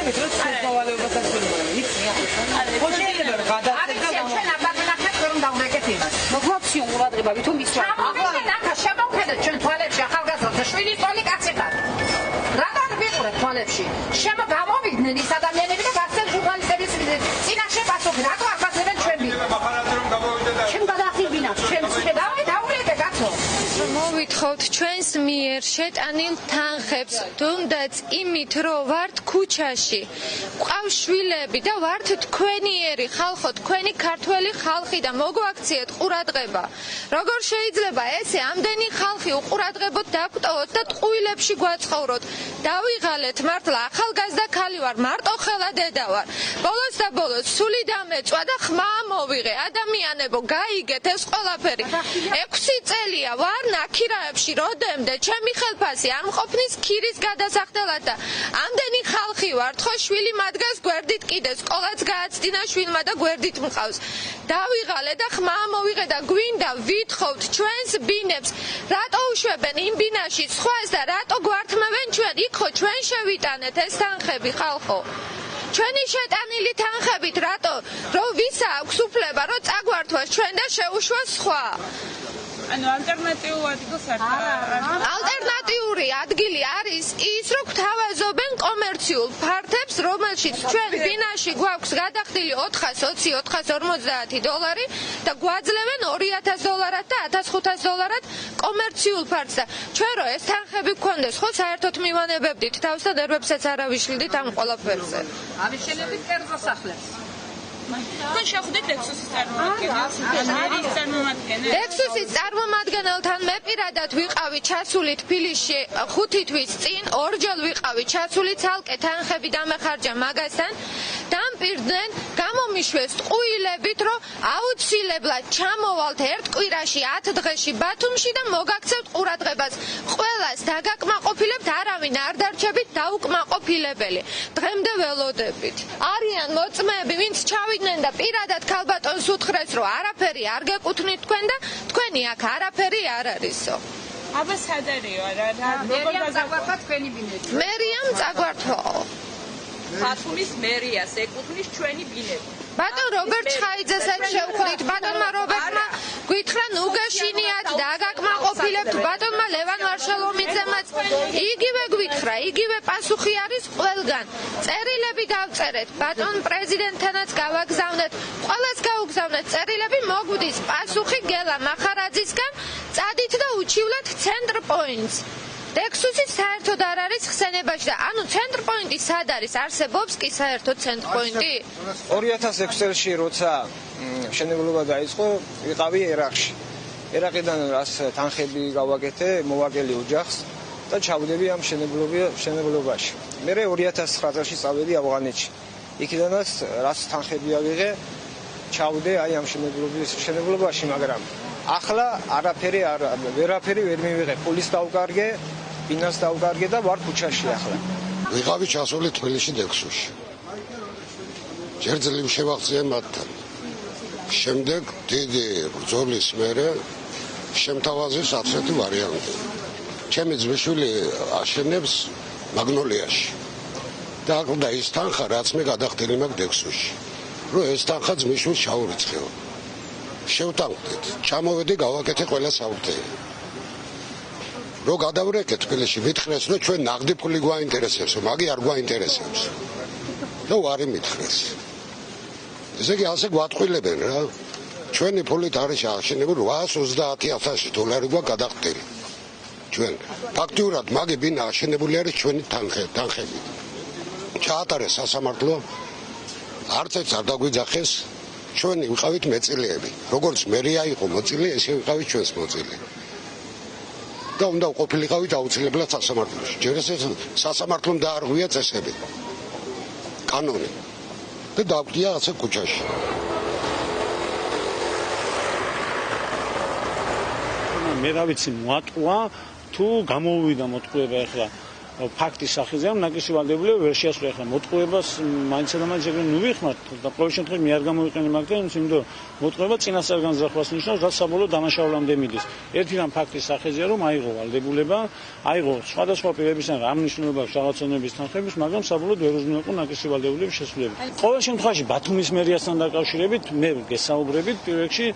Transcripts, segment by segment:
გაგიგებით რომ ცხოველობასაც ვიმოწმე. იცი ახლა. ხო შეიძლება რომ გადაწყვეტ და ჩვენ აბაგნახეთ რომ დავვრეკეთ იმას. მოგვაქვს ყურადღება ვითომ ისვა. ახლა შემოვხედეთ ჩვენ თვალებში ახალგაზრდა შვილი თვალი კაცი ხარ. რატომ ვიყურეთ თვალებში? შემო გამოვიდნენ ის ადამიანები და გასცენ ჟურნალისტების წინაშე პასუხი. რატო ახასებენ ჩვენი? ჩემ გადაახიბინა, ჩემ ციხე დავრეკე კაცო. მოვითხოვთ ჩვენს მიერ შეტანილ თანხებს, თუნდაც იმით, რომ ვართ ქუჩაში, გვყავს შვილები და ვართ თქვენიერი ხალხო, თქვენი ქართველი ხალხი და მოგვაქციეთ ყურადღება. როგორ შეიძლება ესე ამდენი ხალხი უყურადღებოთ დაგვტოვოთ და ტყუილებში გვაცხოვროთ? დავიღალეთ მართლა, ახალგაზრდა ქალი ვარ, მარტო ხელა დედა ვარ. ბოლოს და ბოლოს სული დამეწვა და ხმა მოვიღე. ადამიანებო, გაიგეთ ეს ყველაფერი. 6 წელია ვარ ნაქირაებში, როდემდე ჩემი ხელფასი არ მყოფნის ქირის გადასახდელად და ამდენი ხალხი ვართ, ხო შვილი მადგას გვერდით კიდე სკოლაც გააცდინა შვილმა და გვერდით მყავს. დავიღალე და ხმა მოვიღე და გვინდა ვითხოვთ ჩვენს ბინებს, რატო უშვებენ იმ ბინაში სხვას და რატო გვართმევენ ჩვენ? იქ ხო ჩვენ შევიტანეთ ეს თანხები ხალხო. ჩვენი შეტანილი თანხებით რატო რომ ვისა აქვს უფლება რომ წაგვართვას ჩვენ და შეუშვას სხვა? ანუ ალტერნატიული ალტერნატიული ადგილი არის ის, რომ გვთავაზობენ კომერციულ ფართებს, რომელშიც ჩვენ ბინაში გვაქვს გადახდილი $420-450 და გვაძლევენ $2000 და $1500 კომერციულ ფართს და ჩვენ რო ეს თანხები გქონდეს, ხო საერთოდ მივანებებდით თავს და ნერვებსაც არ ავიშლდით ამ ყველაფერზე. ავიშენებით კერძო სახლებს. თქვენ შევხვდით ლექსუსის წარმომადგენელს? ლექსუსის წარმომადგენელთან მე პირადად ვიყავი ჩასული თბილისში 5 თვის წინ, ორჯერ ვიყავი ჩასული ცალკე თანხები დამეხარჯა მაგასთან. დამპირდნენ გამომიშვეს ტყუილებით, რომ აუცილებლად ჩამოვალთ ერთ კვირაში 10 დღეში ბათუმში და მოგაქცევთ ყურადღებას. ყველას დაგაკმაყოფილებთ, არავინ არ დარჩებით დაუკმაყოფილებელი. დღემდე ველოდებით. არიან მოწმეები, ვინც ჩავიდნენ და პირადად ქალბატონს უთხრეს, რომ არაფერი არ გეკუთვნით თქვენ და თქვენი აქ არაფერი არ არისო. აბა სად არისო? მერიამ წაგვართვა თქვენი ბინები. მერიამ წაგვართვაო. ბათუმის მერიას ეკუთვნის ჩვენი ბინები. ბატონ რობერტ ჩხაიძესაც შევხვდით, ბატონმა რობერტმა გითხრა ნუ გაშინიათ, დაგაკმაყოფილებთ, ბატონმა ლევან ვარშალომიძემაც იგივე გითხრა, იგივე პასუხი არის ყველგან. წერილები გავწერეთ, ბატონ პრეზიდენტთანაც გავაგზავნეთ, ყველას გავუგზავნეთ წერილები, მოგვდის პასუხი გელა მახარაძისგან, წადით და უჩივლეთ ცენტრ პოინტს. ლექსუსი საერთოდ არ არის ხსენებაში და ანუ ცენტრ პოინტი სად არის? არსებობს კი საერთოდ ცენტრ პოინტი? 2006 წელს როცა მშენებლობა დაიწყო, ვიყავი ერაყში. ერაყიდან რას თანხები გავაკეთე მოვაკელი ოჯახს და ჩავდები ამ მშენებლობაში. მე 2009 წელს წავედი ავღანეთში. იქიდანაც რას თანხები ავიღე, ჩავდე აი ამ მშენებლობაში, მაგრამ ახლა ვერაფერი ვერ მივიღე. პულის დავკარგე, ბინას დავკარგე და ვარ ქუჩაში ახლა. ვიყავი ჩასული თბილისში ლექსუსში. ჯერ ძლივ შევაღწია მათთან. შემდეგ დიდი ბრძოლის მერე შემთავაზეს ასეთი ვარიანტი. ჩემი ძმისშვილი აშენებს მაგნოლიაში. და აკლდა ის თანხა, რაც მე გადახდილი მაქვს ლექსუსში. რომ ეს თანხა ძმისშვილს ჩაურიცხეო. შევტანხმდით, ჩამოვედი გავაკეთე ყველა საუბთეი. რო გადავრეკე თბილისში, მითხრეს, რომ ჩვენ ნაღდი ფული გვაინტერესებს, მაგი არ გვაინტერესებს. და ვარი მითხრეს. ესე იგი ასე გვატყვილებენ რა. ჩვენი ფულით არის აშენებული $830,000 გვაქვს გადახდილი. ჩვენ ფაქტიურად მაგი ბინა აშენებული არის ჩვენი თანხები. ჩაატარეს სასამართლო, არც ერთს არ დაგვიძახეს. ჩვენი ვიყავით მეწილეები. როგორც მერია იყო მოწილი, ესე ვიყავით ჩვენს მოწილი. და უნდა ყოფილიყავით აუცილებლად სასამართლოში. ჯერ ეს სასამართლომ დაარღვია წესები. კანონი. და დავდია ასე ქუჩაში. მე რა ვიცი, მოატყვა თუ გამოვიდა მოტყუება ახლა. ფაქტის სახეზე რომ ნაკისი ვალდებულება ვერ შეასრულა. ახლა მოტყუებას მაინცდა და მაინც ეგრე ნუვიხმართ და ყოველ შემთხვევაში მე არ გამოვიყენე მაგდენს, იმიტომ რომ მოტყუება წინასწარ განზრახვას ნიშნავს, რაც საბოლოო დანაშაულამდე მიდის. ერთი რამ ფაქტის სახეზეა რომ აიღო ვალდებულება, აიღო სხვადასხვა პირებისგან რა მნიშვნელობა აქვს რაღაცონების თანხების, მაგრამ საბოლოოდ ვერ უზრუნველყო ნაკისი ვალდებულების შესრულება. ყოველ შემთხვევაში ბათუმის მერიასთან დაკავშირებით მე გესაუბრებით პირველ რიგში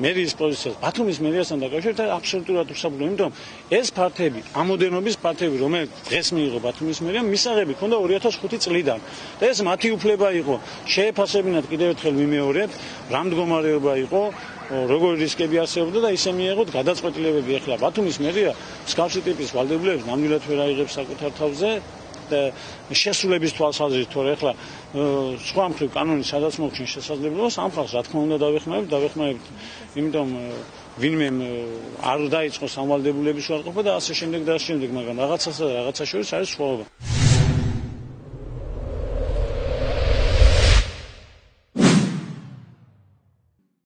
მერიის პოზიციას. ბათუმის მერიასთან დაკავშირებით აბსოლუტურად უსაბურო, იმიტომ რომ ეს ფაქტები, ამოდენობის ფაქტები, რომელიც დღეს მიიღო ბათუმის მერიამ, მისაღები ქონდა 2005 წლიდან. და ეს მათი უფლება იყო შეეფასებინათ კიდევ ერთხელ ვიმეორებ, რა მდგომარეობა იყო, როგორი რისკები არსებობდა და ისე მიიღოთ გადაწყვეტილებები. ახლა ბათუმის მერია მსგავსი ტიპის ვალდებულებას ნამდვილად ვერ აიღებს საკუთარ თავზე და შესრულების თვალსაზრისით, თორე ახლა სხვა მხრივ კანონი სადაც მოგჩნს შესაძლებლობას, ამ ხალხს რა თქმა უნდა დავეხმარებთ, იმიტომ ვინმე არ დაიწყო სამვალდებულების უარყოფა და ასე შემდეგ და ასე შემდეგ, მაგრამ რაღაცასა და რაღაცა შორის არის სხვაობა.